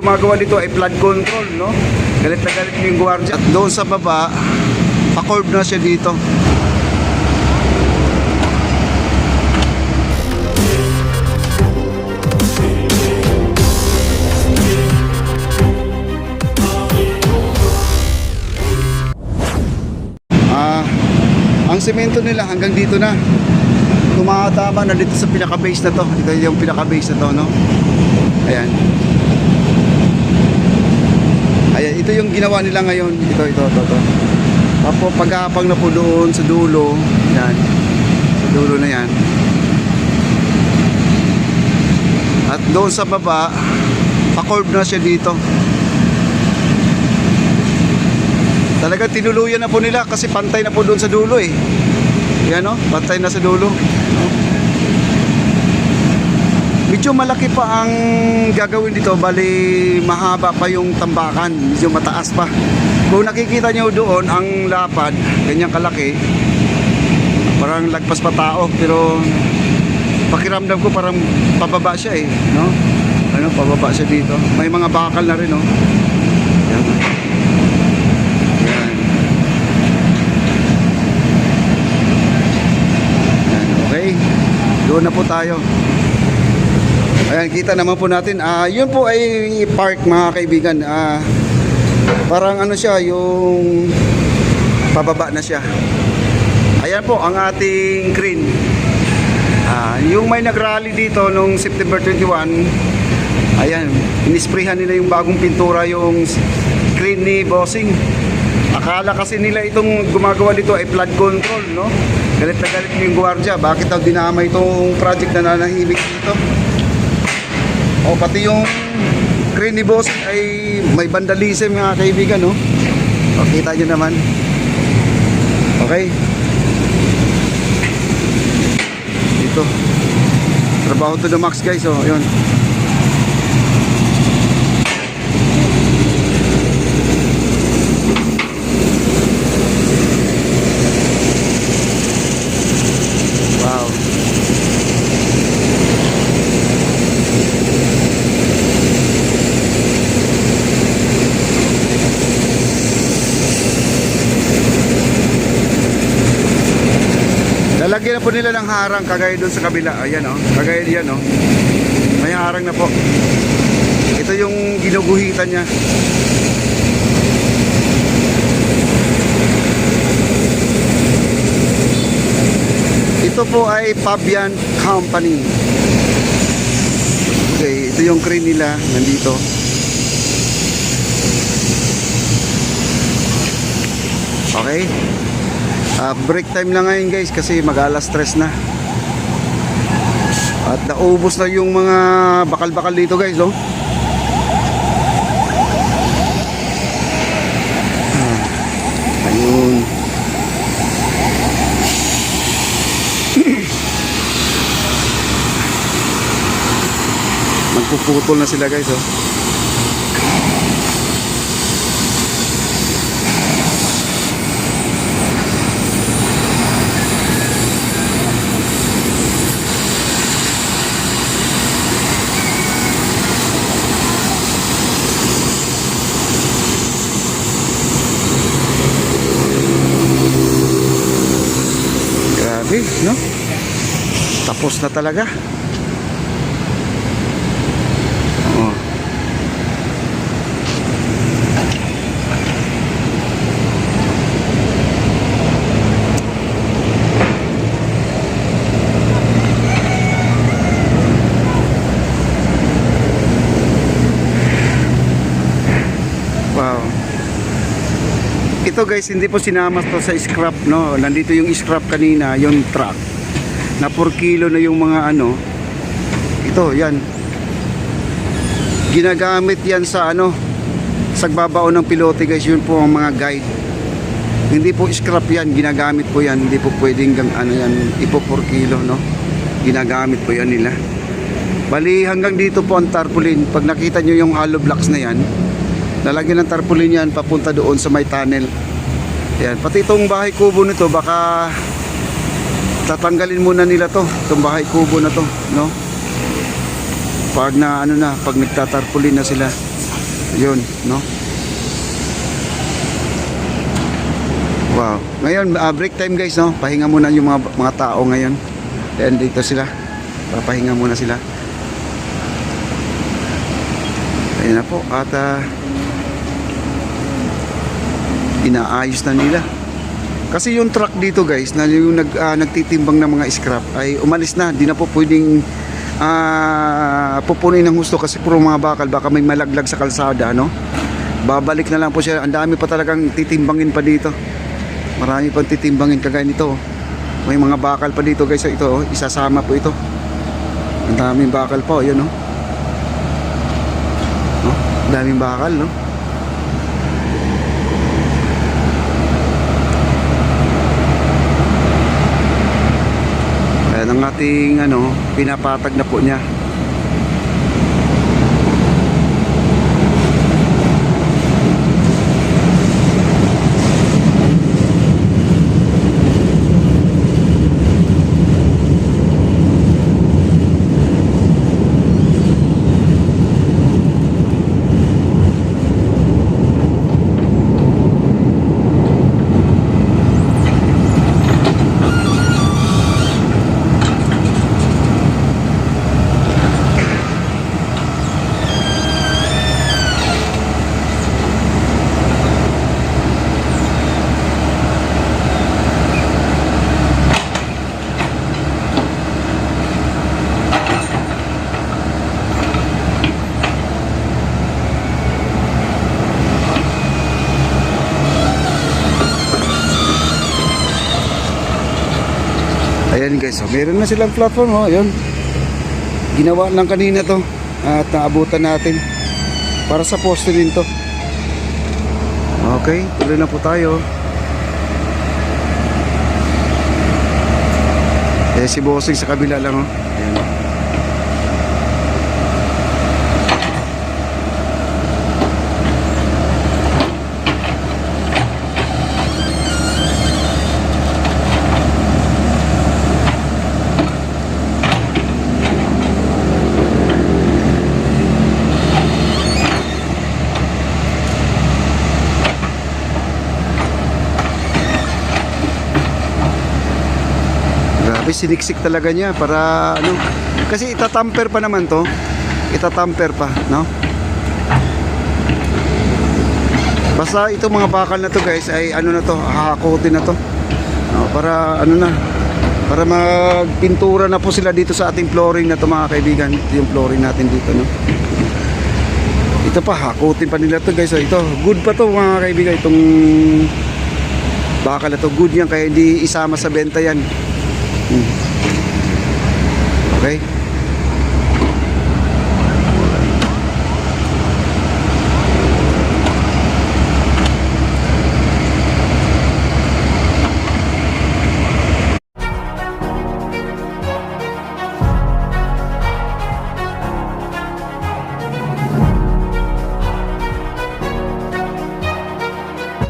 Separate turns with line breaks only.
Gumagawa dito ay flood control, no? Galit na galit yung gwardiya. At doon sa baba, pa-curve na siya dito. Ang semento nila hanggang dito na. Tumatama na dito sa pinaka-base na to. Ito yung pinaka-base na to, no? Ayan. Ayan, ito yung ginawa nila ngayon. Ito. Tapos paghapang na po doon sa dulo. Yan. Sa dulo na yan. At doon sa baba, pa-curve na siya dito. Talaga tinuluyan na po nila kasi pantay na po doon sa dulo eh. Yan o, pantay na sa dulo. Medyo malaki pa ang gagawin dito, bali mahaba pa yung tambakan, medyo mataas pa. Kung nakikita nyo doon, ang lapad, ganyang kalaki, parang lagpas pa tao, pero pakiramdam ko parang pababa siya eh, no? Ano, pababa siya dito. May mga bakal na rin, no? Yan. Yan. Yan, okay. Doon na po tayo. Ayan, kita naman po natin. Yun po ay park, mga kaibigan. Parang ano siya, yung pababa na siya. Ayan po ang ating crane. Yung may nagrally dito nung September 21. Ayan, inisprayhan nila yung bagong pintura, yung crane ni Bossing. Akala kasi nila itong gumagawa dito ay flood control, no? Galit na galit yung gwardiya. Bakit daw dinamay itong project na nanahimik dito? O pati yung crane ni Boss ay may vandalism, mga kaibigan, no? O, kita nyo naman. Okay. Dito trabaho to the max, guys. O, yun. Wow. Lalagyan na po nila ng harang kagaya doon sa kabila. Ayan o, kagaya diyan o. May harang na po. Ito yung ginuguhitan niya. Ito po ay Fabian Company. Okay, ito yung crane nila nandito. Okay. Break time na ngayon, guys, kasi mag-alas 3 na. At naubos na yung mga bakal-bakal dito, guys, oh. Ayun. Magpuputol na sila, guys, oh. No? Tapos na talaga. Oh. Wow. Ito, guys, hindi po sinama to sa scrap, no? Nandito yung scrap kanina, yung truck. Na 4 kilo na yung mga ano. Ito, yan. Ginagamit yan sa ano, sa babao ng pilote, guys. Yun po ang mga guide. Hindi po scrap yan, ginagamit po yan. Hindi po pwedeng ano yan, ipo 4 kilo, no? Ginagamit po yan nila. Bali, hanggang dito po ang tarpaulin. Pag nakita nyo yung hollow blocks na yan, lalagyan ng tarpaulin yan papunta doon sa may tunnel. Yan, pati itong bahay kubo nito, baka tatanggalin muna nila to, itong bahay kubo na to, no? Pag na ano na, pag nagtatarpaulin na sila. Yun, no? Wow. Ngayon, break time guys, no? Pahinga muna yung mga tao ngayon. Then dito sila. Papahinga muna sila. Ayun na po. At inaayos na nila. Kasi yung truck dito guys, na yung nagtitimbang ng mga scrap ay umalis na. Di na po pwedeng pupunin ng husto kasi puro mga bakal. Baka may malaglag sa kalsada, no? Babalik na lang po siya. Ang dami pa talagang titimbangin pa dito. Marami pang titimbangin kagaya nito. May mga bakal pa dito guys. Ito, isasama po ito. Ang daming bakal po, yun, no? No? Ang daming bakal, no? Ayan ang ating pinapatag na po niya. Ayan guys, so meron na silang platform, oh, yun. Ginawa lang kanina to at naabutan natin para sa poste din to. Okay, tuloy na po tayo. Si Bossing sa kabila lang, oh. Ayan. Grabe, siniksik talaga niya para kasi itatamper pa naman to. Itatamper pa, no? Basta itong mga bakal na to guys ay na to, hahakotin na to. No, para para magpintura na po sila dito sa ating flooring na to mga kaibigan. Ito yung flooring natin dito, no? Ito pa, hakotin pa nila to guys. So, ito, good pa to mga kaibigan. Itong bakal na to, good yan. Kaya hindi isama sa benta yan. Okay.